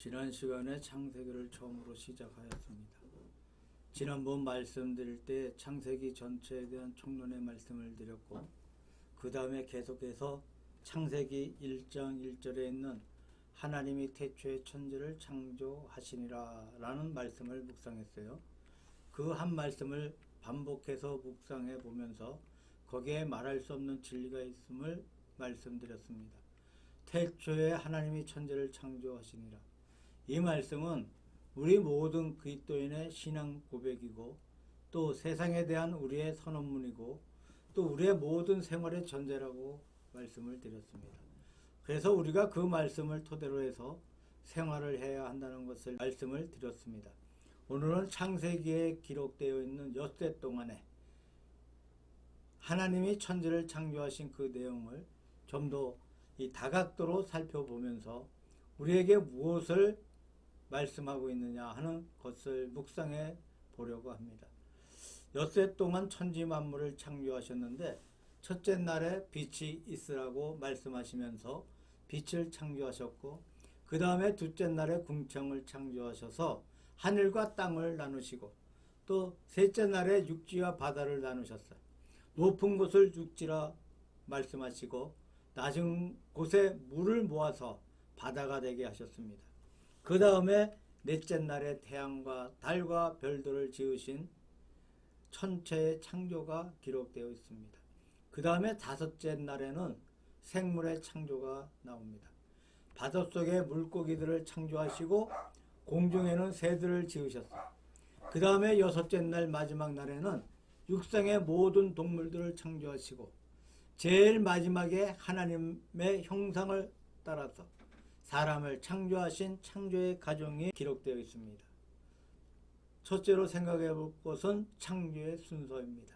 지난 시간에 창세기를 처음으로 시작하였습니다. 지난번 말씀드릴 때 창세기 전체에 대한 총론의 말씀을 드렸고, 그 다음에 계속해서 창세기 1장 1절에 있는 하나님이 태초에 천지를 창조하시니라 라는 말씀을 묵상했어요. 그 한 말씀을 반복해서 묵상해 보면서 거기에 말할 수 없는 진리가 있음을 말씀드렸습니다. 태초에 하나님이 천지를 창조하시니라. 이 말씀은 우리 모든 그리스도인의 신앙 고백이고, 또 세상에 대한 우리의 선언문이고, 또 우리의 모든 생활의 전제라고 말씀을 드렸습니다. 그래서 우리가 그 말씀을 토대로 해서 생활을 해야 한다는 것을 말씀을 드렸습니다. 오늘은 창세기에 기록되어 있는 엿새 동안에 하나님이 천지를 창조하신 그 내용을 좀 더 이 다각도로 살펴보면서 우리에게 무엇을 말씀하고 있느냐 하는 것을 묵상해 보려고 합니다. 엿새 동안 천지 만물을 창조하셨는데, 첫째 날에 빛이 있으라고 말씀하시면서 빛을 창조하셨고, 그 다음에 둘째 날에 궁창을 창조하셔서 하늘과 땅을 나누시고, 또 셋째 날에 육지와 바다를 나누셨어요. 높은 곳을 육지라 말씀하시고, 낮은 곳에 물을 모아서 바다가 되게 하셨습니다. 그 다음에 넷째 날에 태양과 달과 별들을 지으신 천체의 창조가 기록되어 있습니다. 그 다음에 다섯째 날에는 생물의 창조가 나옵니다. 바닷속에 물고기들을 창조하시고 공중에는 새들을 지으셨어요. 그 다음에 여섯째 날 마지막 날에는 육상의 모든 동물들을 창조하시고, 제일 마지막에 하나님의 형상을 따라서 사람을 창조하신 창조의 과정이 기록되어 있습니다. 첫째로 생각해 볼 것은 창조의 순서입니다.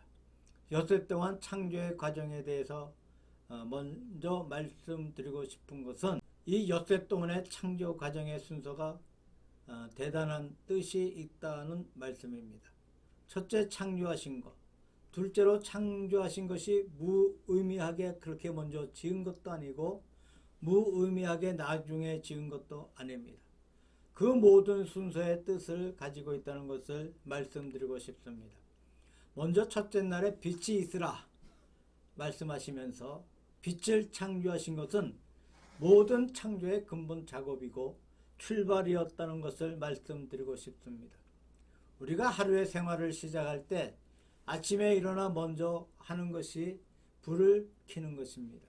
엿새 동안 창조의 과정에 대해서 먼저 말씀드리고 싶은 것은, 이 엿새 동안의 창조 과정의 순서가 대단한 뜻이 있다는 말씀입니다. 첫째, 창조하신 것. 둘째로 창조하신 것이 무의미하게 그렇게 먼저 지은 것도 아니고 무의미하게 나중에 지은 것도 아닙니다. 그 모든 순서의 뜻을 가지고 있다는 것을 말씀드리고 싶습니다. 먼저 첫째 날에 빛이 있으라 말씀하시면서 빛을 창조하신 것은 모든 창조의 근본 작업이고 출발이었다는 것을 말씀드리고 싶습니다. 우리가 하루의 생활을 시작할 때 아침에 일어나 먼저 하는 것이 불을 켜는 것입니다.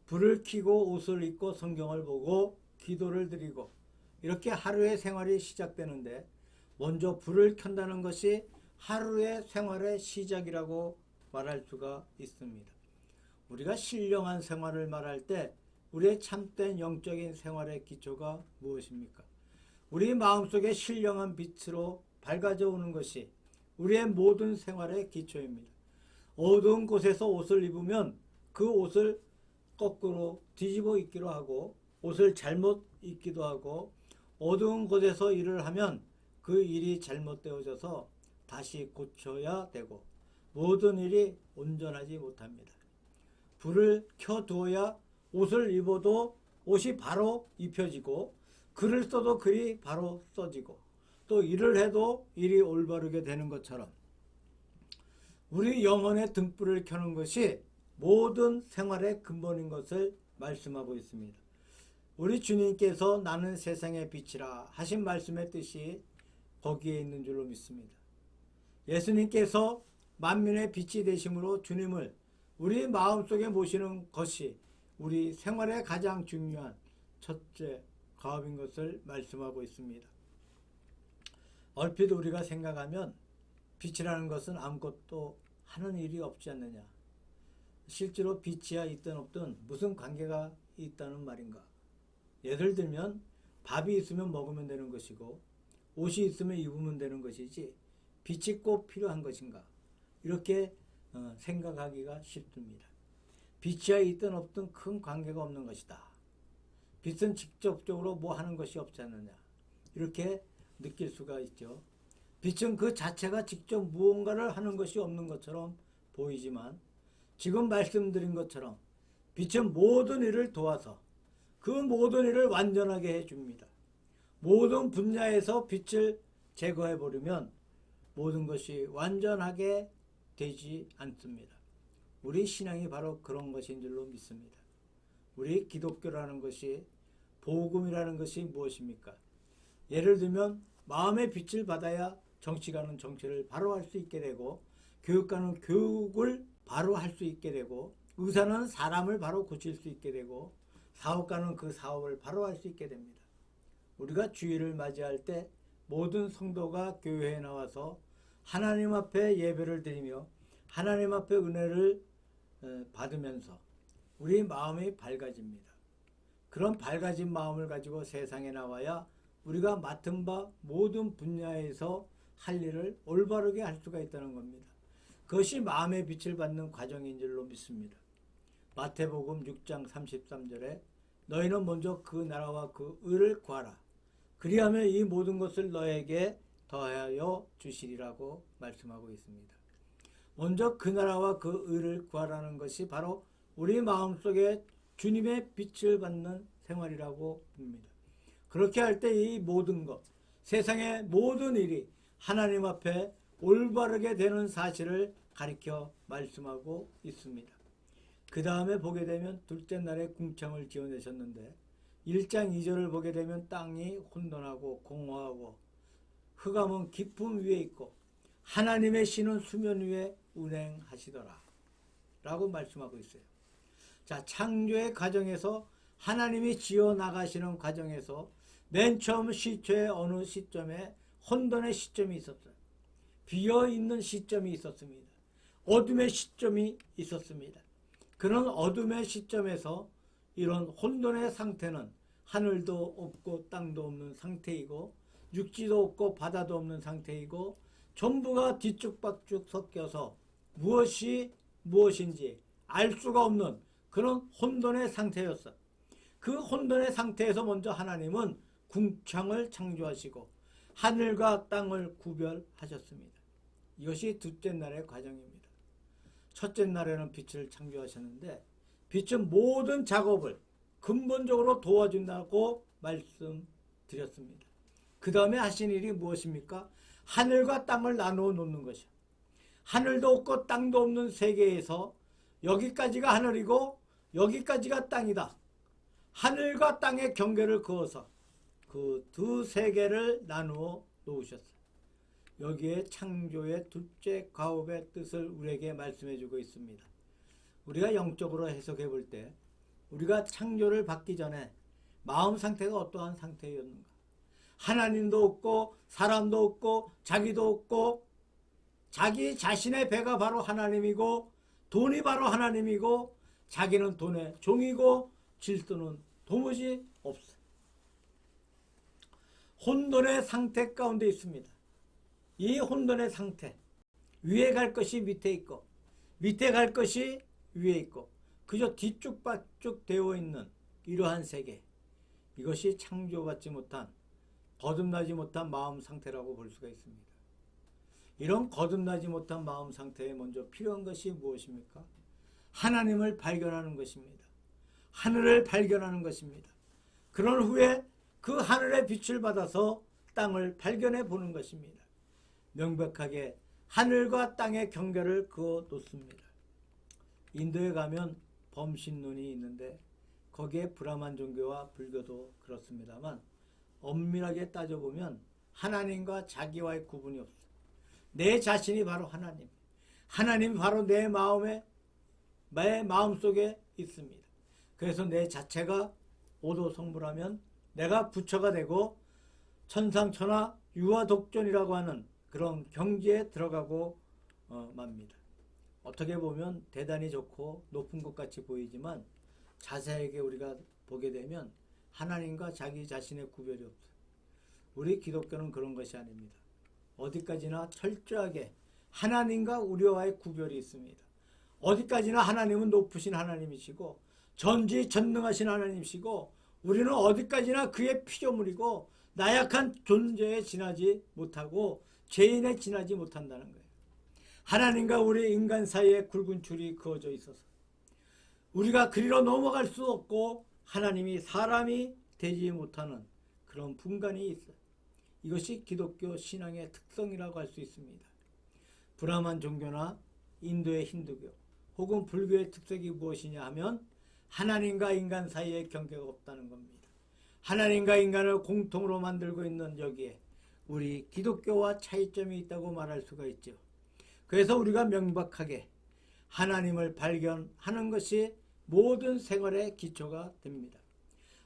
불을 켜고 옷을 입고 성경을 보고 기도를 드리고, 이렇게 하루의 생활이 시작되는데, 먼저 불을 켠다는 것이 하루의 생활의 시작이라고 말할 수가 있습니다. 우리가 신령한 생활을 말할 때 우리의 참된 영적인 생활의 기초가 무엇입니까? 우리 마음속에 신령한 빛으로 밝아져 오는 것이 우리의 모든 생활의 기초입니다. 어두운 곳에서 옷을 입으면 그 옷을 거꾸로 뒤집어 입기로 하고, 옷을 잘못 입기도 하고, 어두운 곳에서 일을 하면 그 일이 잘못되어져서 다시 고쳐야 되고, 모든 일이 온전하지 못합니다. 불을 켜두어야 옷을 입어도 옷이 바로 입혀지고, 글을 써도 글이 바로 써지고, 또 일을 해도 일이 올바르게 되는 것처럼, 우리 영혼의 등불을 켜는 것이 모든 생활의 근본인 것을 말씀하고 있습니다. 우리 주님께서 나는 세상의 빛이라 하신 말씀의 뜻이 거기에 있는 줄로 믿습니다. 예수님께서 만민의 빛이 되심으로 주님을 우리 마음속에 모시는 것이 우리 생활의 가장 중요한 첫째 과업인 것을 말씀하고 있습니다. 얼핏 우리가 생각하면 빛이라는 것은 아무것도 하는 일이 없지 않느냐. 실제로 빛이야 있든 없든 무슨 관계가 있다는 말인가. 예를 들면 밥이 있으면 먹으면 되는 것이고, 옷이 있으면 입으면 되는 것이지 빛이 꼭 필요한 것인가. 이렇게 생각하기가 쉽습니다. 빛이야 있든 없든 큰 관계가 없는 것이다. 빛은 직접적으로 뭐 하는 것이 없지 않느냐. 이렇게 느낄 수가 있죠. 빛은 그 자체가 직접 무언가를 하는 것이 없는 것처럼 보이지만, 지금 말씀드린 것처럼 빛은 모든 일을 도와서 그 모든 일을 완전하게 해줍니다. 모든 분야에서 빛을 제거해 버리면 모든 것이 완전하게 되지 않습니다. 우리 신앙이 바로 그런 것인 줄로 믿습니다. 우리 기독교라는 것이, 복음이라는 것이 무엇입니까? 예를 들면 마음의 빛을 받아야 정치가는 정치를 바로 할 수 있게 되고, 교육가는 교육을 바로 할 수 있게 되고, 의사는 사람을 바로 고칠 수 있게 되고, 사업가는 그 사업을 바로 할 수 있게 됩니다. 우리가 주일을 맞이할 때 모든 성도가 교회에 나와서 하나님 앞에 예배를 드리며 하나님 앞에 은혜를 받으면서 우리 마음이 밝아집니다. 그런 밝아진 마음을 가지고 세상에 나와야 우리가 맡은 바 모든 분야에서 할 일을 올바르게 할 수가 있다는 겁니다. 그것이 마음의 빛을 받는 과정인 줄로 믿습니다. 마태복음 6장 33절에 너희는 먼저 그 나라와 그 의를 구하라. 그리하면 이 모든 것을 너에게 더하여 주시리라고 말씀하고 있습니다. 먼저 그 나라와 그 의를 구하라는 것이 바로 우리 마음속에 주님의 빛을 받는 생활이라고 봅니다. 그렇게 할 때 이 모든 것, 세상의 모든 일이 하나님 앞에 올바르게 되는 사실을 가리켜 말씀하고 있습니다. 그 다음에 보게 되면 둘째 날에 궁창을 지어내셨는데 1장 2절을 보게 되면 땅이 혼돈하고 공허하고 흑암은 깊음 위에 있고 하나님의 신은 수면 위에 운행하시더라 라고 말씀하고 있어요. 자, 창조의 과정에서 하나님이 지어 나가시는 과정에서 맨 처음 시초의 어느 시점에 혼돈의 시점이 있었어요. 비어있는 시점이 있었습니다. 어둠의 시점이 있었습니다. 그런 어둠의 시점에서 이런 혼돈의 상태는 하늘도 없고 땅도 없는 상태이고 육지도 없고 바다도 없는 상태이고 전부가 뒤죽박죽 섞여서 무엇이 무엇인지 알 수가 없는 그런 혼돈의 상태였어. 그 혼돈의 상태에서 먼저 하나님은 궁창을 창조하시고 하늘과 땅을 구별하셨습니다. 이것이 둘째 날의 과정입니다. 첫째 날에는 빛을 창조하셨는데 빛은 모든 작업을 근본적으로 도와준다고 말씀드렸습니다. 그 다음에 하신 일이 무엇입니까? 하늘과 땅을 나누어 놓는 것이요. 하늘도 없고 땅도 없는 세계에서 여기까지가 하늘이고 여기까지가 땅이다. 하늘과 땅의 경계를 그어서 그 두 세계를 나누어 놓으셨어요. 여기에 창조의 둘째 가업의 뜻을 우리에게 말씀해 주고 있습니다. 우리가 영적으로 해석해 볼 때 우리가 창조를 받기 전에 마음 상태가 어떠한 상태였는가? 하나님도 없고 사람도 없고 자기도 없고 자기 자신의 배가 바로 하나님이고 돈이 바로 하나님이고 자기는 돈의 종이고 질서는 도무지 없어요. 혼돈의 상태 가운데 있습니다. 이 혼돈의 상태, 위에 갈 것이 밑에 있고 밑에 갈 것이 위에 있고 그저 뒤죽박죽 되어 있는 이러한 세계, 이것이 창조받지 못한, 거듭나지 못한 마음 상태라고 볼 수가 있습니다. 이런 거듭나지 못한 마음 상태에 먼저 필요한 것이 무엇입니까? 하나님을 발견하는 것입니다. 하늘을 발견하는 것입니다. 그런 후에 그 하늘의 빛을 받아서 땅을 발견해 보는 것입니다. 명백하게 하늘과 땅의 경계를 그어 놓습니다. 인도에 가면 범신론이 있는데 거기에 브라만 종교와 불교도 그렇습니다만 엄밀하게 따져보면 하나님과 자기와의 구분이 없어요. 내 자신이 바로 하나님, 하나님이 바로 내 마음속에 있습니다. 그래서 내 자체가 오도성불하면 내가 부처가 되고 천상천하 유아독존이라고 하는 그런 경지에 들어가고 맙니다. 어떻게 보면 대단히 좋고 높은 것 같이 보이지만 자세하게 우리가 보게 되면 하나님과 자기 자신의 구별이 없어요. 우리 기독교는 그런 것이 아닙니다. 어디까지나 철저하게 하나님과 우리와의 구별이 있습니다. 어디까지나 하나님은 높으신 하나님이시고 전지전능하신 하나님이시고 우리는 어디까지나 그의 피조물이고 나약한 존재에 지나지 못하고 죄인에 지나지 못한다는 거예요. 하나님과 우리 인간 사이에 굵은 줄이 그어져 있어서 우리가 그리로 넘어갈 수 없고 하나님이 사람이 되지 못하는 그런 분간이 있어요. 이것이 기독교 신앙의 특성이라고 할 수 있습니다. 브라만 종교나 인도의 힌두교 혹은 불교의 특색이 무엇이냐 하면 하나님과 인간 사이에 경계가 없다는 겁니다. 하나님과 인간을 공통으로 만들고 있는 여기에 우리 기독교와 차이점이 있다고 말할 수가 있죠. 그래서 우리가 명백하게 하나님을 발견하는 것이 모든 생활의 기초가 됩니다.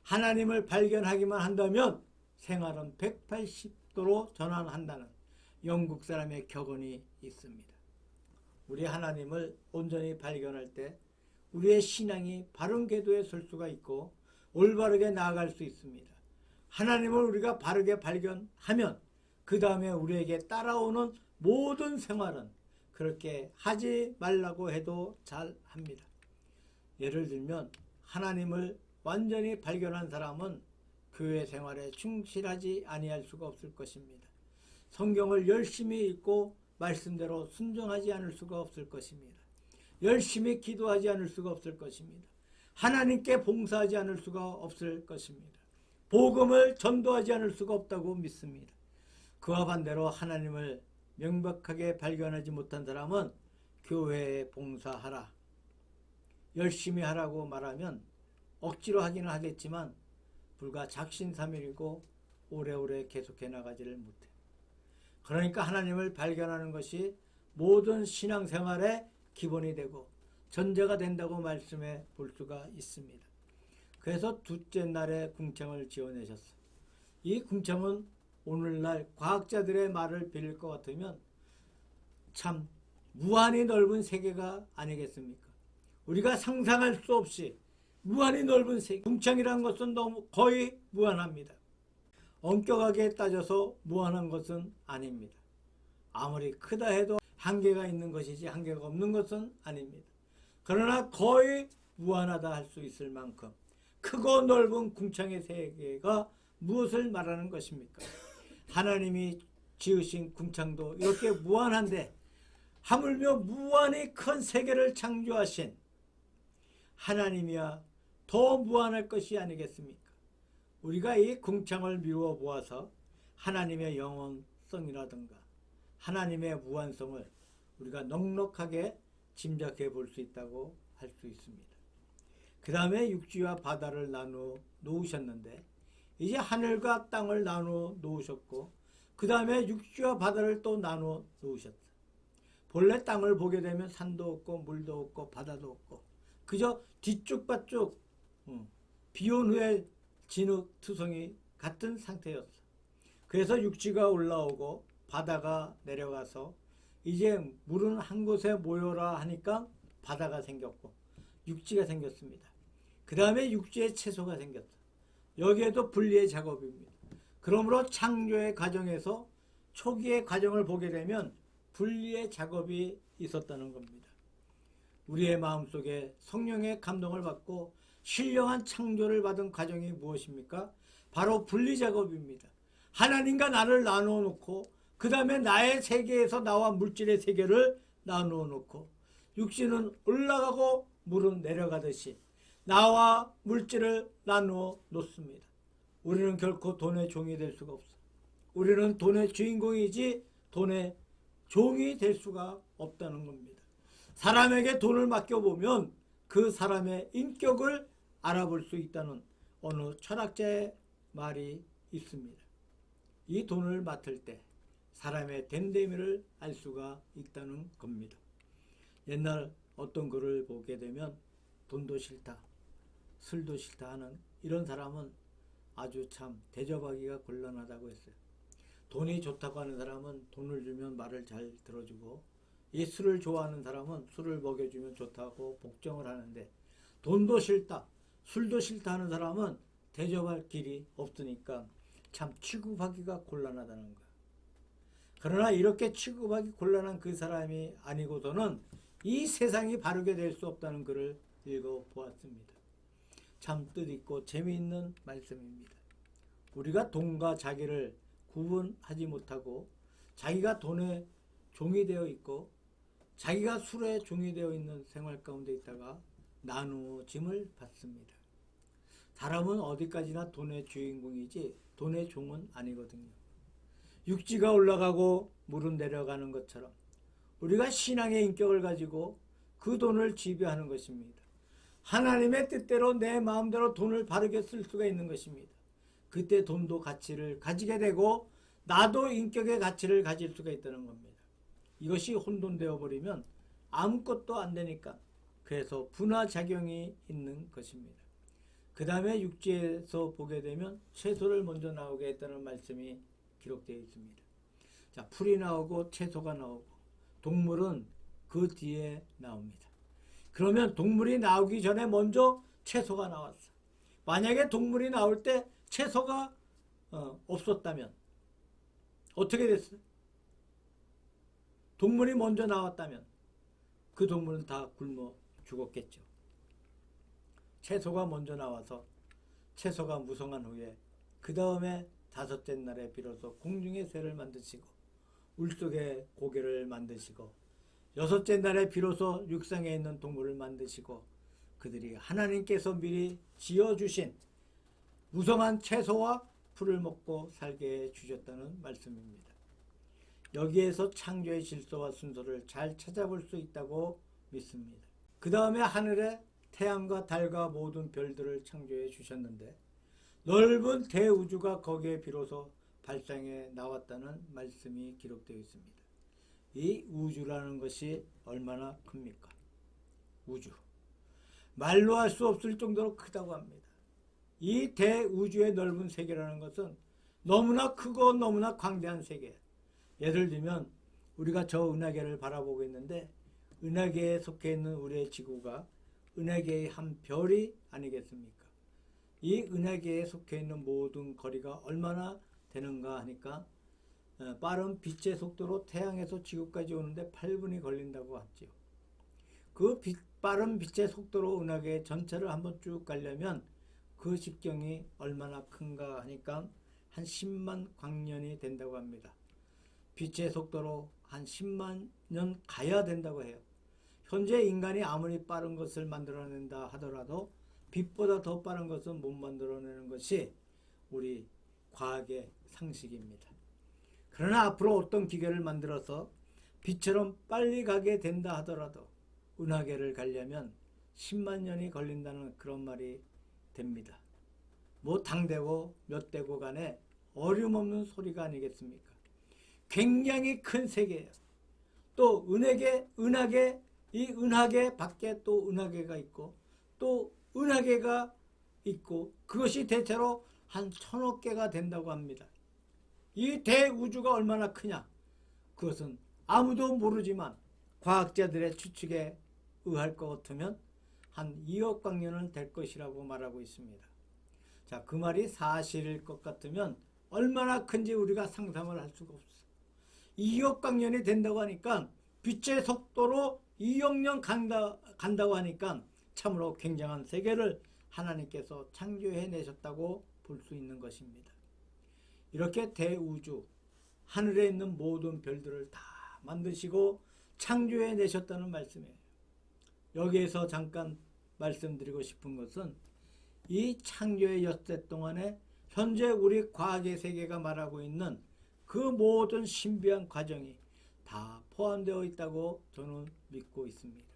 하나님을 발견하기만 한다면 생활은 180도로 전환한다는 영국 사람의 격언이 있습니다. 우리 하나님을 온전히 발견할 때 우리의 신앙이 바른 궤도에 설 수가 있고 올바르게 나아갈 수 있습니다. 하나님을 우리가 바르게 발견하면 그 다음에 우리에게 따라오는 모든 생활은 그렇게 하지 말라고 해도 잘 합니다. 예를 들면 하나님을 완전히 발견한 사람은 교회 생활에 충실하지 아니할 수가 없을 것입니다. 성경을 열심히 읽고 말씀대로 순종하지 않을 수가 없을 것입니다. 열심히 기도하지 않을 수가 없을 것입니다. 하나님께 봉사하지 않을 수가 없을 것입니다. 복음을 전도하지 않을 수가 없다고 믿습니다. 그와 반대로 하나님을 명백하게 발견하지 못한 사람은 교회에 봉사하라, 열심히 하라고 말하면 억지로 하기는 하겠지만 불과 작심삼일이고 오래오래 계속해 나가지를 못해요. 그러니까 하나님을 발견하는 것이 모든 신앙생활의 기본이 되고 전제가 된다고 말씀해 볼 수가 있습니다. 그래서 둘째 날에 궁창을 지어내셨어요. 이 궁창은 오늘날 과학자들의 말을 빌릴 것 같으면 참 무한히 넓은 세계가 아니겠습니까? 우리가 상상할 수 없이 무한히 넓은 세계, 궁창이라는 것은 너무 거의 무한합니다. 엄격하게 따져서 무한한 것은 아닙니다. 아무리 크다 해도 한계가 있는 것이지 한계가 없는 것은 아닙니다. 그러나 거의 무한하다 할 수 있을 만큼 크고 넓은 궁창의 세계가 무엇을 말하는 것입니까? 하나님이 지으신 궁창도 이렇게 무한한데 하물며 무한히 큰 세계를 창조하신 하나님이야 더 무한할 것이 아니겠습니까? 우리가 이 궁창을 미루어 보아서 하나님의 영원성이라든가 하나님의 무한성을 우리가 넉넉하게 짐작해 볼 수 있다고 할 수 있습니다. 그 다음에 육지와 바다를 나누어 놓으셨는데 이제 하늘과 땅을 나누어 놓으셨고 그 다음에 육지와 바다를 또 나누어 놓으셨어요. 본래 땅을 보게 되면 산도 없고 물도 없고 바다도 없고 그저 뒤쭉바쭉 비온 후에 진흙투성이 같은 상태였어. 그래서 육지가 올라오고 바다가 내려가서 이제 물은 한 곳에 모여라 하니까 바다가 생겼고 육지가 생겼습니다. 그 다음에 육지에 채소가 생겼어. 여기에도 분리의 작업입니다. 그러므로 창조의 과정에서 초기의 과정을 보게 되면 분리의 작업이 있었다는 겁니다. 우리의 마음속에 성령의 감동을 받고 신령한 창조를 받은 과정이 무엇입니까? 바로 분리 작업입니다. 하나님과 나를 나누어 놓고 그 다음에 나의 세계에서 나와 물질의 세계를 나누어 놓고 육신은 올라가고 물은 내려가듯이 나와 물질을 나누어 놓습니다. 우리는 결코 돈의 종이 될 수가 없어. 우리는 돈의 주인공이지 돈의 종이 될 수가 없다는 겁니다. 사람에게 돈을 맡겨보면 그 사람의 인격을 알아볼 수 있다는 어느 철학자의 말이 있습니다. 이 돈을 맡을 때 사람의 됨됨이를 알 수가 있다는 겁니다. 옛날 어떤 글을 보게 되면 돈도 싫다, 술도 싫다 하는 이런 사람은 아주 참 대접하기가 곤란하다고 했어요. 돈이 좋다고 하는 사람은 돈을 주면 말을 잘 들어주고 이 술을 좋아하는 사람은 술을 먹여주면 좋다고 복종을 하는데 돈도 싫다, 술도 싫다 하는 사람은 대접할 길이 없으니까 참 취급하기가 곤란하다는 거예요. 그러나 이렇게 취급하기 곤란한 그 사람이 아니고서는 이 세상이 바르게 될 수 없다는 글을 읽어보았습니다. 참 뜻있고 재미있는 말씀입니다. 우리가 돈과 자기를 구분하지 못하고 자기가 돈의 종이 되어 있고 자기가 술의 종이 되어 있는 생활 가운데 있다가 나누어짐을 받습니다. 사람은 어디까지나 돈의 주인공이지 돈의 종은 아니거든요. 육지가 올라가고 물은 내려가는 것처럼 우리가 신앙의 인격을 가지고 그 돈을 지배하는 것입니다. 하나님의 뜻대로 내 마음대로 돈을 바르게 쓸 수가 있는 것입니다. 그때 돈도 가치를 가지게 되고 나도 인격의 가치를 가질 수가 있다는 겁니다. 이것이 혼돈되어 버리면 아무것도 안 되니까 그래서 분화작용이 있는 것입니다. 그 다음에 육지에서 보게 되면 채소를 먼저 나오게 했다는 말씀이 기록되어 있습니다. 자, 풀이 나오고 채소가 나오고 동물은 그 뒤에 나옵니다. 그러면 동물이 나오기 전에 먼저 채소가 나왔어. 만약에 동물이 나올 때 채소가 없었다면 어떻게 됐어요? 동물이 먼저 나왔다면 그 동물은 다 굶어 죽었겠죠. 채소가 먼저 나와서 채소가 무성한 후에 그 다음에 다섯째 날에 비로소 공중의 새를 만드시고 물속에 고개를 만드시고 여섯째 날에 비로소 육상에 있는 동물을 만드시고 그들이 하나님께서 미리 지어주신 무성한 채소와 풀을 먹고 살게 해주셨다는 말씀입니다. 여기에서 창조의 질서와 순서를 잘 찾아볼 수 있다고 믿습니다. 그 다음에 하늘에 태양과 달과 모든 별들을 창조해 주셨는데 넓은 대우주가 거기에 비로소 발상에 나왔다는 말씀이 기록되어 있습니다. 이 우주라는 것이 얼마나 큽니까? 우주. 말로 할 수 없을 정도로 크다고 합니다. 이 대우주의 넓은 세계라는 것은 너무나 크고 너무나 광대한 세계. 예를 들면 우리가 저 은하계를 바라보고 있는데 은하계에 속해 있는 우리의 지구가 은하계의 한 별이 아니겠습니까? 이 은하계에 속해 있는 모든 거리가 얼마나 되는가 하니까 빠른 빛의 속도로 태양에서 지구까지 오는데 8분이 걸린다고 하죠. 그 빠른 빛의 속도로 은하계 전체를 한번 쭉 가려면 그 직경이 얼마나 큰가 하니까 한 10만 광년이 된다고 합니다. 빛의 속도로 한 10만 년 가야 된다고 해요. 현재 인간이 아무리 빠른 것을 만들어낸다 하더라도 빛보다 더 빠른 것은 못 만들어내는 것이 우리 과학의 상식입니다. 그러나 앞으로 어떤 기계를 만들어서 빛처럼 빨리 가게 된다 하더라도 은하계를 가려면 10만 년이 걸린다는 그런 말이 됩니다. 뭐 당대고 몇 대고 간에 어림없는 소리가 아니겠습니까? 굉장히 큰 세계예요. 또 은하계, 이 은하계 밖에 또 은하계가 있고 또 은하계가 있고 그것이 대체로 한 1000억 개가 된다고 합니다. 이 대우주가 얼마나 크냐? 그것은 아무도 모르지만 과학자들의 추측에 의할 것 같으면 한 2억 광년은 될 것이라고 말하고 있습니다. 자, 그 말이 사실일 것 같으면 얼마나 큰지 우리가 상상을 할 수가 없어. 2억 광년이 된다고 하니까 빛의 속도로 2억 년 간다고 하니까 참으로 굉장한 세계를 하나님께서 창조해내셨다고 볼 수 있는 것입니다. 이렇게 대우주, 하늘에 있는 모든 별들을 다 만드시고 창조해내셨다는 말씀이에요. 여기에서 잠깐 말씀드리고 싶은 것은 이 창조의 엿새 동안에 현재 우리 과학의 세계가 말하고 있는 그 모든 신비한 과정이 다 포함되어 있다고 저는 믿고 있습니다.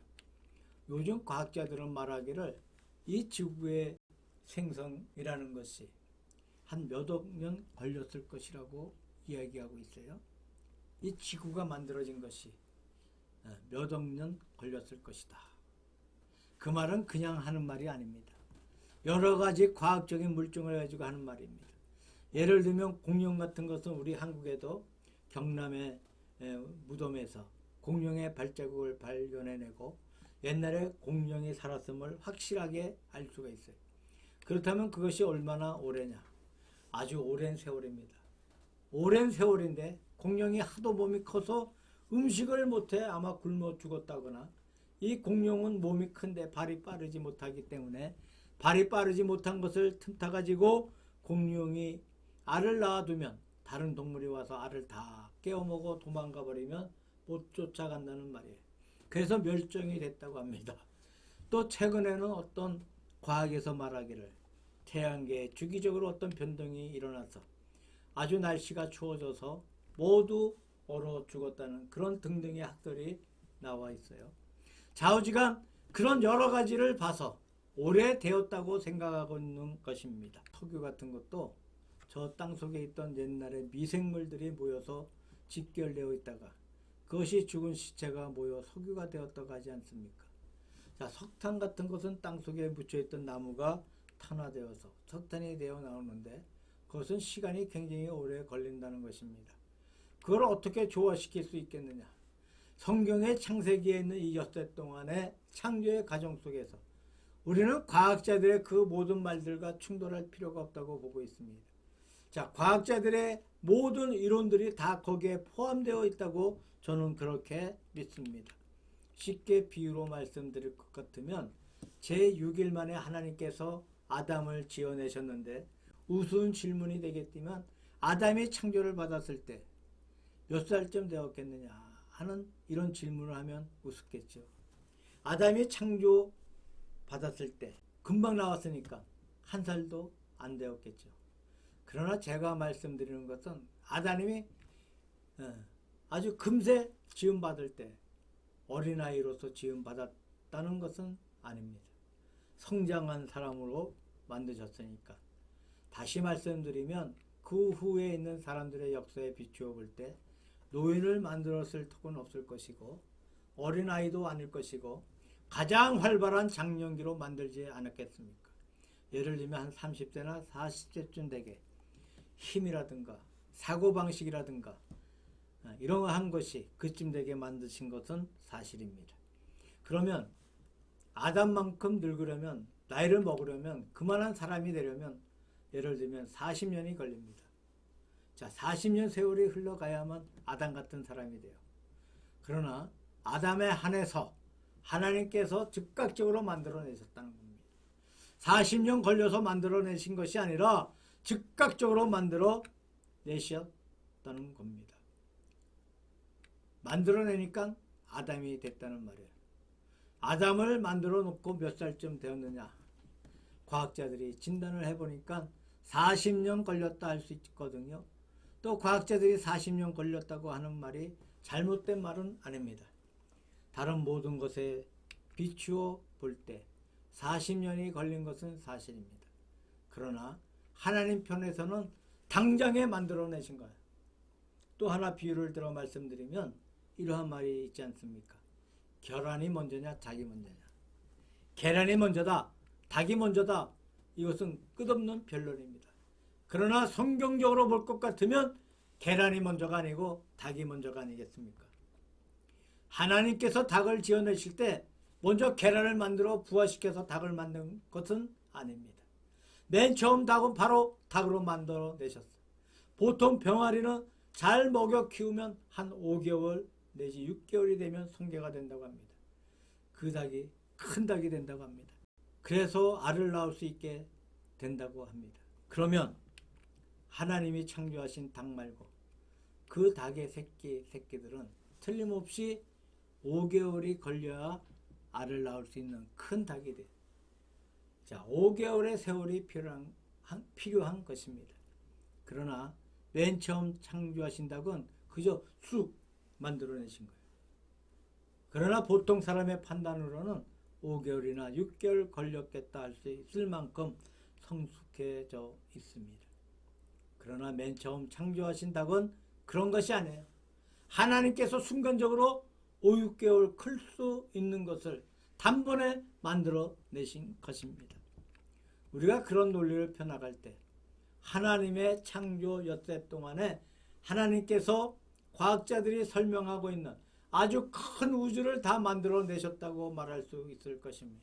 요즘 과학자들은 말하기를 이 지구의 생성이라는 것이 한 몇억 년 걸렸을 것이라고 이야기하고 있어요. 이 지구가 만들어진 것이 몇억 년 걸렸을 것이다. 그 말은 그냥 하는 말이 아닙니다. 여러 가지 과학적인 물증을 가지고 하는 말입니다. 예를 들면 공룡 같은 것은 우리 한국에도 경남의 무덤에서 공룡의 발자국을 발견해내고 옛날에 공룡이 살았음을 확실하게 알 수가 있어요. 그렇다면 그것이 얼마나 오래냐? 아주 오랜 세월입니다. 오랜 세월인데 공룡이 하도 몸이 커서 음식을 못해 아마 굶어 죽었다거나 이 공룡은 몸이 큰데 발이 빠르지 못하기 때문에 발이 빠르지 못한 것을 틈타가지고 공룡이 알을 낳아두면 다른 동물이 와서 알을 다 깨어먹어 도망가 버리면 못 쫓아간다는 말이에요. 그래서 멸종이 됐다고 합니다. 또 최근에는 어떤 과학에서 말하기를 태양계에 주기적으로 어떤 변동이 일어나서 아주 날씨가 추워져서 모두 얼어 죽었다는 그런 등등의 학설이 나와 있어요. 좌우지간 그런 여러 가지를 봐서 오래되었다고 생각하고 있는 것입니다. 석유 같은 것도 저 땅속에 있던 옛날에 미생물들이 모여서 직결되어 있다가 그것이 죽은 시체가 모여 석유가 되었다고 하지 않습니까? 자, 석탄 같은 것은 땅속에 묻혀있던 나무가 탄화되어서 석탄이 되어 나오는데 그것은 시간이 굉장히 오래 걸린다는 것입니다. 그걸 어떻게 조화시킬 수 있겠느냐? 성경의 창세기에 있는 이 엿새 동안의 창조의 과정 속에서 우리는 과학자들의 그 모든 말들과 충돌할 필요가 없다고 보고 있습니다. 자, 과학자들의 모든 이론들이 다 거기에 포함되어 있다고 저는 그렇게 믿습니다. 쉽게 비유로 말씀드릴 것 같으면 제6일 만에 하나님께서 아담을 지어내셨는데 우스운 질문이 되겠지만 아담이 창조를 받았을 때 몇 살쯤 되었겠느냐 하는 이런 질문을 하면 우습겠죠. 아담이 창조 받았을 때 금방 나왔으니까 한 살도 안 되었겠죠. 그러나 제가 말씀드리는 것은 아담이 아주 금세 지음받을 때 어린아이로서 지음받았다는 것은 아닙니다. 성장한 사람으로 만드셨으니까. 다시 말씀드리면 그 후에 있는 사람들의 역사에 비추어 볼 때 노인을 만들었을 턱은 없을 것이고 어린아이도 아닐 것이고 가장 활발한 장년기로 만들지 않았겠습니까? 예를 들면 한 30세나 40세쯤 되게 힘이라든가 사고방식이라든가 이러한 것이 그쯤 되게 만드신 것은 사실입니다. 그러면 아담만큼 늙으려면 나이를 먹으려면 그만한 사람이 되려면 예를 들면 40년이 걸립니다. 자, 40년 세월이 흘러가야만 아담 같은 사람이 돼요. 그러나 아담에 한해서 하나님께서 즉각적으로 만들어내셨다는 겁니다. 40년 걸려서 만들어내신 것이 아니라 즉각적으로 만들어내셨다는 겁니다. 만들어내니까 아담이 됐다는 말이에요. 아담을 만들어 놓고 몇 살쯤 되었느냐? 과학자들이 진단을 해보니까 40년 걸렸다 할 수 있거든요. 또 과학자들이 40년 걸렸다고 하는 말이 잘못된 말은 아닙니다. 다른 모든 것에 비추어 볼 때 40년이 걸린 것은 사실입니다. 그러나 하나님 편에서는 당장에 만들어내신 거예요. 또 하나 비유를 들어 말씀드리면 이러한 말이 있지 않습니까? 계란이 먼저냐 닭이 먼저냐. 계란이 먼저다 닭이 먼저다. 이것은 끝없는 변론입니다. 그러나 성경적으로 볼 것 같으면 계란이 먼저가 아니고 닭이 먼저가 아니겠습니까? 하나님께서 닭을 지어내실 때 먼저 계란을 만들어 부화시켜서 닭을 만든 것은 아닙니다. 맨 처음 닭은 바로 닭으로 만들어내셨어요. 보통 병아리는 잘 먹여 키우면 한 5개월 내지 6개월이 되면 성게가 된다고 합니다. 그 닭이 큰 닭이 된다고 합니다. 그래서 알을 낳을 수 있게 된다고 합니다. 그러면 하나님이 창조하신 닭 말고 그 닭의 새끼들은 틀림없이 5개월이 걸려야 알을 낳을 수 있는 큰 닭이 돼요. 자, 5개월의 세월이 필요한 것입니다. 그러나 맨 처음 창조하신 닭은 그저 쑥 만들어내신 거예요. 그러나 보통 사람의 판단으로는 5개월이나 6개월 걸렸겠다 할 수 있을 만큼 성숙해져 있습니다. 그러나 맨 처음 창조하신 닭은 그런 것이 아니에요. 하나님께서 순간적으로 5, 6개월 클 수 있는 것을 단번에 만들어내신 것입니다. 우리가 그런 논리를 펴나갈 때 하나님의 창조 엿새 동안에 하나님께서 과학자들이 설명하고 있는 아주 큰 우주를 다 만들어내셨다고 말할 수 있을 것입니다.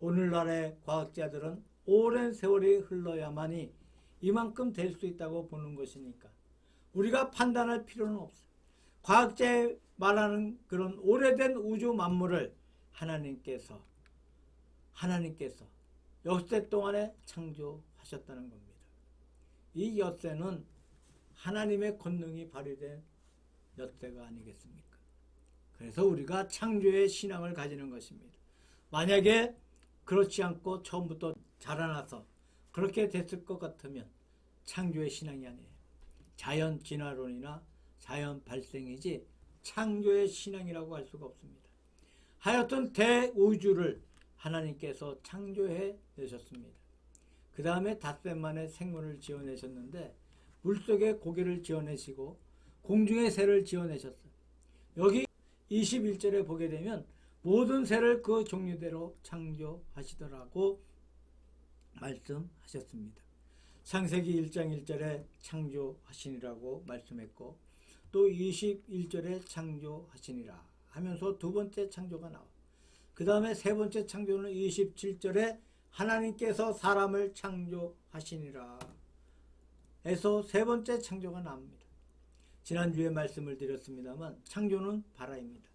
오늘날의 과학자들은 오랜 세월이 흘러야만이 이만큼 될 수 있다고 보는 것이니까 우리가 판단할 필요는 없어요. 과학자의 말하는 그런 오래된 우주 만물을 하나님께서 엿새 동안에 창조하셨다는 겁니다. 이 엿새는 하나님의 권능이 발휘된 엿새가 아니겠습니까? 그래서 우리가 창조의 신앙을 가지는 것입니다. 만약에 그렇지 않고 처음부터 자라나서 그렇게 됐을 것 같으면 창조의 신앙이 아니에요. 자연 진화론이나 자연 발생이지 창조의 신앙이라고 할 수가 없습니다. 하여튼 대우주를 하나님께서 창조해 내셨습니다. 그 다음에 닷새 만에 생물을 지어내셨는데 물속에 고기를 지어내시고 공중의 새를 지어내셨어요. 여기 21절에 보게 되면 모든 새를 그 종류대로 창조하시더라고 말씀하셨습니다. 창세기 1장 1절에 창조하시니라고 말씀했고 또 21절에 창조하시니라 하면서 두 번째 창조가 나와. 그 다음에 세 번째 창조는 27절에 하나님께서 사람을 창조하시니라 해서 세 번째 창조가 나옵니다. 지난주에 말씀을 드렸습니다만 창조는 바라입니다.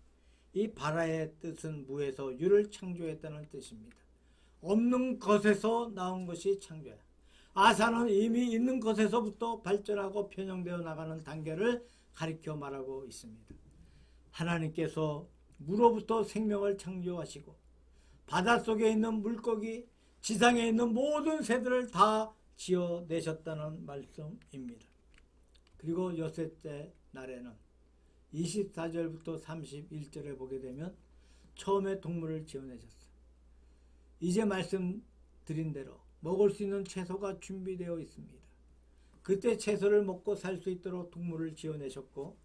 이 바라의 뜻은 무에서 유를 창조했다는 뜻입니다. 없는 것에서 나온 것이 창조야. 아사는 이미 있는 것에서부터 발전하고 변형되어 나가는 단계를 가리켜 말하고 있습니다. 하나님께서 물로부터 생명을 창조하시고 바닷속에 있는 물고기, 지상에 있는 모든 새들을 다 지어내셨다는 말씀입니다. 그리고 여섯째 날에는 24절부터 31절에 보게 되면 처음에 동물을 지어내셨어요. 이제 말씀드린 대로 먹을 수 있는 채소가 준비되어 있습니다. 그때 채소를 먹고 살 수 있도록 동물을 지어내셨고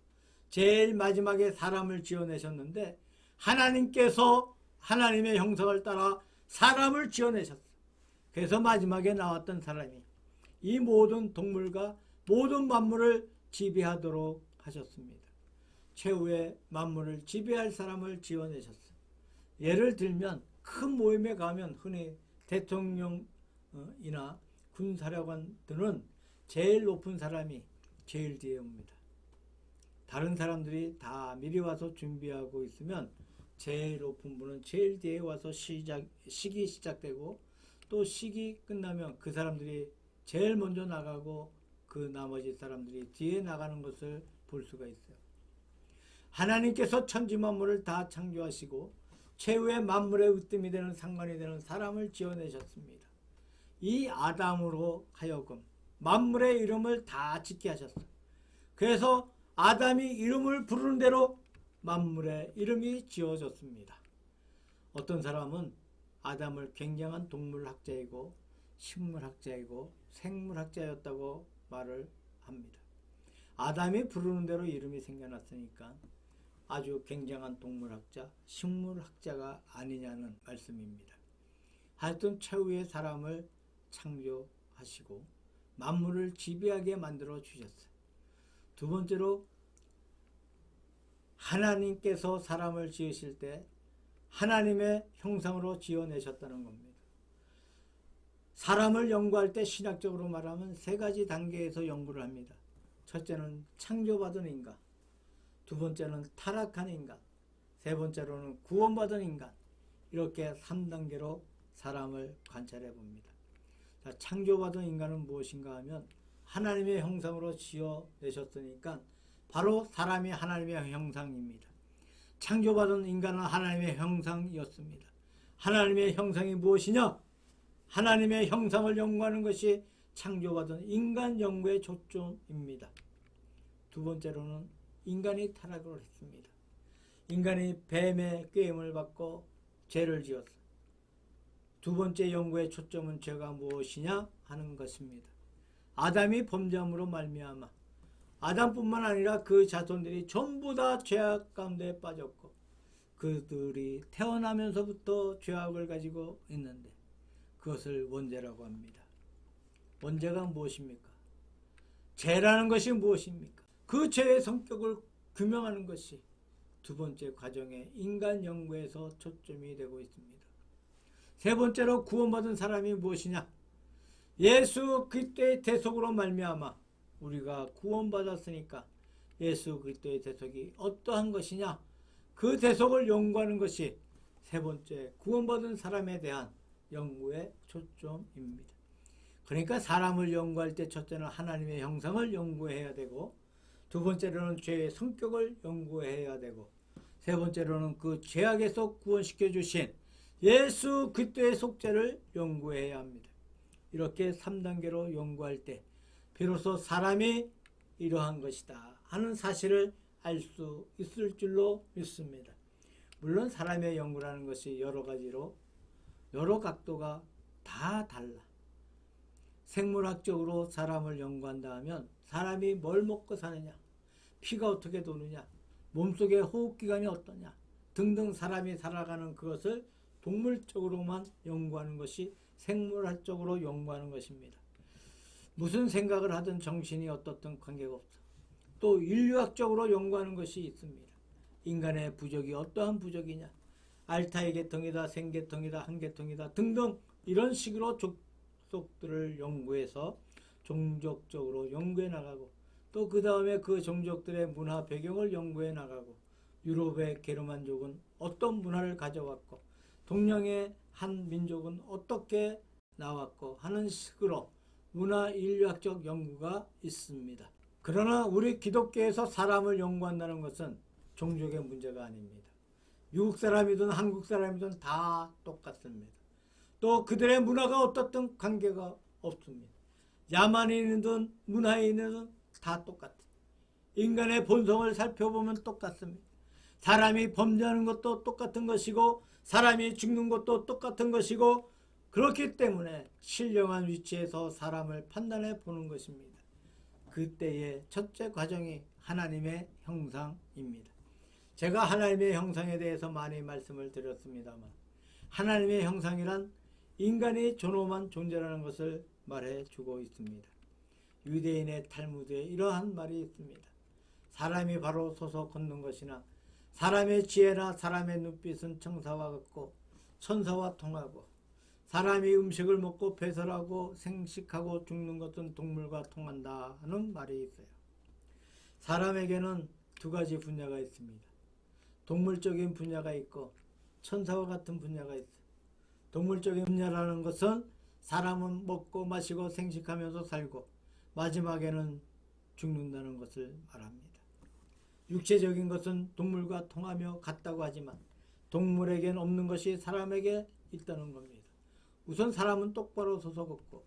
제일 마지막에 사람을 지어내셨는데 하나님께서 하나님의 형상을 따라 사람을 지어내셨어요. 그래서 마지막에 나왔던 사람이 이 모든 동물과 모든 만물을 지배하도록 하셨습니다. 최후의 만물을 지배할 사람을 지어내셨어요. 예를 들면 큰 모임에 가면 흔히 대통령이나 군사령관들은 제일 높은 사람이 제일 뒤에 옵니다. 다른 사람들이 다 미리 와서 준비하고 있으면 제일 높은 분은 제일 뒤에 와서 식이 시작되고 또 식이 끝나면 그 사람들이 제일 먼저 나가고 그 나머지 사람들이 뒤에 나가는 것을 볼 수가 있어요. 하나님께서 천지 만물을 다 창조하시고 최후의 만물의 으뜸이 되는 상관이 되는 사람을 지어내셨습니다. 이 아담으로 하여금 만물의 이름을 다 짓게 하셨어요. 그래서 아담이 이름을 부르는 대로 만물의 이름이 지어졌습니다. 어떤 사람은 아담을 굉장한 동물학자이고 식물학자이고 생물학자였다고 말을 합니다. 아담이 부르는 대로 이름이 생겨났으니까 아주 굉장한 동물학자, 식물학자가 아니냐는 말씀입니다. 하여튼 최후의 사람을 창조하시고 만물을 지배하게 만들어 주셨어요. 두 번째로 하나님께서 사람을 지으실 때 하나님의 형상으로 지어내셨다는 겁니다. 사람을 연구할 때 신학적으로 말하면 세 가지 단계에서 연구를 합니다. 첫째는 창조받은 인간, 두 번째는 타락한 인간, 세 번째로는 구원받은 인간, 이렇게 3단계로 사람을 관찰해 봅니다. 자, 창조받은 인간은 무엇인가 하면 하나님의 형상으로 지어내셨으니까 바로 사람이 하나님의 형상입니다. 창조받은 인간은 하나님의 형상이었습니다. 하나님의 형상이 무엇이냐? 하나님의 형상을 연구하는 것이 창조받은 인간 연구의 초점입니다. 두 번째로는 인간이 타락을 했습니다. 인간이 뱀의 꾀임을 받고 죄를 지었습니다. 두 번째 연구의 초점은 죄가 무엇이냐 하는 것입니다. 아담이 범죄함으로 말미암아 아담뿐만 아니라 그 자손들이 전부 다 죄악 가운데 빠졌고 그들이 태어나면서부터 죄악을 가지고 있는데 그것을 원죄라고 합니다. 원죄가 무엇입니까? 죄라는 것이 무엇입니까? 그 죄의 성격을 규명하는 것이 두 번째 과정의 인간 연구에서 초점이 되고 있습니다. 세 번째로 구원받은 사람이 무엇이냐? 예수 그리스도의 대속으로 말미암아 우리가 구원받았으니까 예수 그리스도의 대속이 어떠한 것이냐? 그 대속을 연구하는 것이 세 번째 구원받은 사람에 대한 연구의 초점입니다. 그러니까 사람을 연구할 때 첫째는 하나님의 형상을 연구해야 되고 두 번째로는 죄의 성격을 연구해야 되고 세 번째로는 그 죄악에서 구원시켜 주신 예수 그리스도의 속죄를 연구해야 합니다. 이렇게 3단계로 연구할 때 비로소 사람이 이러한 것이다 하는 사실을 알 수 있을 줄로 믿습니다. 물론 사람의 연구라는 것이 여러 가지로 여러 각도가 다 달라. 생물학적으로 사람을 연구한다 하면 사람이 뭘 먹고 사느냐, 피가 어떻게 도느냐, 몸속의 호흡기관이 어떠냐 등등 사람이 살아가는 그것을 동물적으로만 연구하는 것이 생물학적으로 연구하는 것입니다. 무슨 생각을 하든 정신이 어떻든 관계가 없어. 또 인류학적으로 연구하는 것이 있습니다. 인간의 부족이 어떠한 부족이냐, 알타의 계통이다, 생계통이다, 한계통이다 등등 이런 식으로 족속들을 연구해서 종족적으로 연구해 나가고 또 그 다음에 그 종족들의 문화 배경을 연구해 나가고 유럽의 게르만족은 어떤 문화를 가져왔고 동양의 한 민족은 어떻게 나왔고 하는 식으로 문화 인류학적 연구가 있습니다. 그러나 우리 기독교에서 사람을 연구한다는 것은 종족의 문제가 아닙니다. 미국 사람이든 한국 사람이든 다 똑같습니다. 또 그들의 문화가 어떻든 관계가 없습니다. 야만인이든 문화인이든 다 똑같아요. 인간의 본성을 살펴보면 똑같습니다. 사람이 범죄하는 것도 똑같은 것이고 사람이 죽는 것도 똑같은 것이고 그렇기 때문에 신령한 위치에서 사람을 판단해 보는 것입니다. 그때의 첫째 과정이 하나님의 형상입니다. 제가 하나님의 형상에 대해서 많이 말씀을 드렸습니다만 하나님의 형상이란 인간이 존엄한 존재라는 것을 말해주고 있습니다. 유대인의 탈무드에 이러한 말이 있습니다. 사람이 바로 서서 걷는 것이나 사람의 지혜나 사람의 눈빛은 천사와 같고 천사와 통하고 사람이 음식을 먹고 배설하고 생식하고 죽는 것은 동물과 통한다 하는 말이 있어요. 사람에게는 두 가지 분야가 있습니다. 동물적인 분야가 있고 천사와 같은 분야가 있어요. 동물적인 분야라는 것은 사람은 먹고 마시고 생식하면서 살고 마지막에는 죽는다는 것을 말합니다. 육체적인 것은 동물과 통하며 같다고 하지만 동물에겐 없는 것이 사람에게 있다는 겁니다. 우선 사람은 똑바로 서서 걷고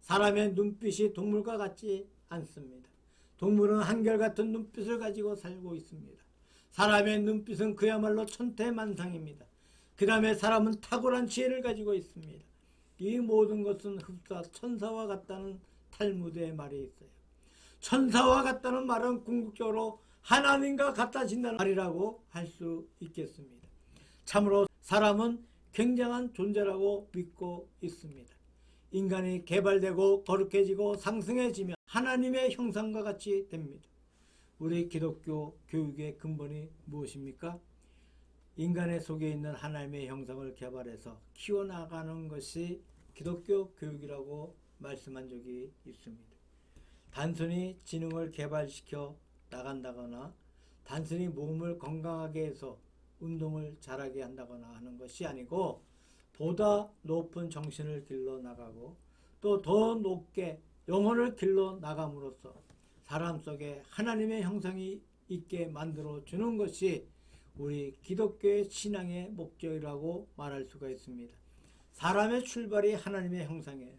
사람의 눈빛이 동물과 같지 않습니다. 동물은 한결같은 눈빛을 가지고 살고 있습니다. 사람의 눈빛은 그야말로 천태만상입니다. 그 다음에 사람은 탁월한 지혜를 가지고 있습니다. 이 모든 것은 흡사 천사와 같다는 탈무드의 말이 있어요. 천사와 같다는 말은 궁극적으로 하나님과 같아진다는 말이라고 할 수 있겠습니다. 참으로 사람은 굉장한 존재라고 믿고 있습니다. 인간이 개발되고 거룩해지고 상승해지면 하나님의 형상과 같이 됩니다. 우리 기독교 교육의 근본이 무엇입니까? 인간의 속에 있는 하나님의 형상을 개발해서 키워나가는 것이 기독교 교육이라고 말씀한 적이 있습니다. 단순히 지능을 개발시켜 나간다거나 단순히 몸을 건강하게 해서 운동을 잘하게 한다거나 하는 것이 아니고 보다 높은 정신을 길러 나가고 또 더 높게 영혼을 길러 나감으로써 사람 속에 하나님의 형상이 있게 만들어 주는 것이 우리 기독교의 신앙의 목적이라고 말할 수가 있습니다. 사람의 출발이 하나님의 형상이에요.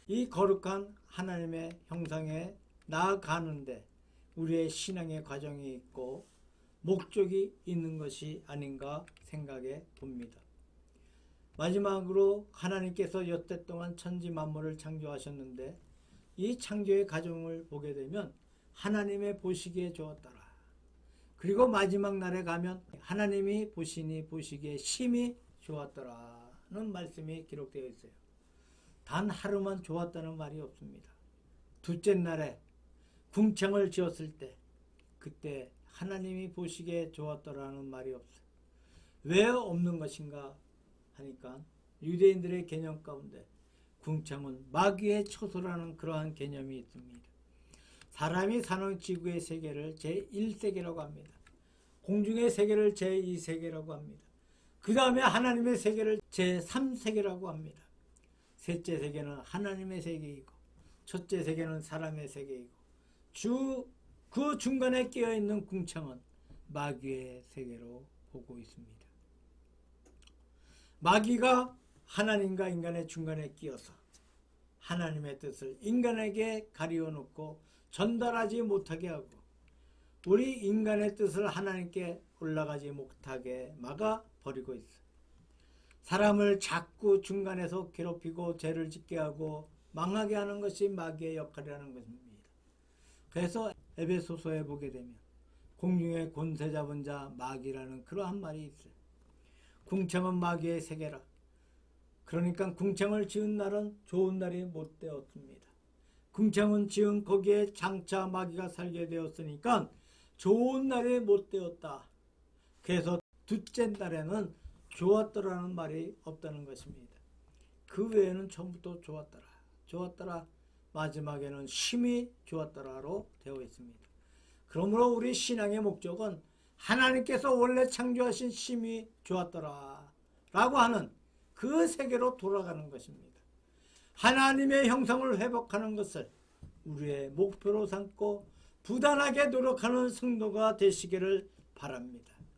이 거룩한 하나님의 형상에 나아가는데 우리의 신앙의 과정이 있고 목적이 있는 것이 아닌가 생각해 봅니다. 마지막으로 하나님께서 여태 동안 천지 만물을 창조하셨는데 이 창조의 과정을 보게 되면 하나님의 보시기에 좋았더라. 그리고 마지막 날에 가면 하나님이 보시기에 심히 좋았더라는 말씀이 기록되어 있어요. 단 하루만 좋았다는 말이 없습니다. 둘째 날에 궁창을 지었을 때 그때 하나님이 보시기에 좋았더라는 말이 없어요. 왜 없는 것인가 하니까 유대인들의 개념 가운데 궁창은 마귀의 처소라는 그러한 개념이 있습니다. 사람이 사는 지구의 세계를 제1세계라고 합니다. 공중의 세계를 제2세계라고 합니다. 그 다음에 하나님의 세계를 제3세계라고 합니다. 셋째 세계는 하나님의 세계이고 첫째 세계는 사람의 세계이고 그 중간에 끼어있는 궁창은 마귀의 세계로 보고 있습니다. 마귀가 하나님과 인간의 중간에 끼어서 하나님의 뜻을 인간에게 가리워 놓고 전달하지 못하게 하고 우리 인간의 뜻을 하나님께 올라가지 못하게 막아 버리고 있어요. 사람을 자꾸 중간에서 괴롭히고 죄를 짓게 하고 망하게 하는 것이 마귀의 역할이라는 것입니다. 그래서 에베소서에 보게 되면 공중의 권세 잡은 자 마귀라는 그러한 말이 있어요. 궁창은 마귀의 세계라. 그러니까 궁창을 지은 날은 좋은 날이 못 되었습니다. 궁창은 지은 거기에 장차 마귀가 살게 되었으니까 좋은 날이 못 되었다. 그래서 둘째 날에는 좋았더라는 말이 없다는 것입니다. 그 외에는 처음부터 좋았더라. 좋았더라. 마지막에는 심히 좋았더라로 되어 있습니다. 그러므로 우리 신앙의 목적은 하나님께서 원래 창조하신 심히 좋았더라 라고 하는 그 세계로 돌아가는 것입니다. 하나님의 형상을 회복하는 것을 우리의 목표로 삼고 부단하게 노력하는 성도가 되시기를 바랍니다.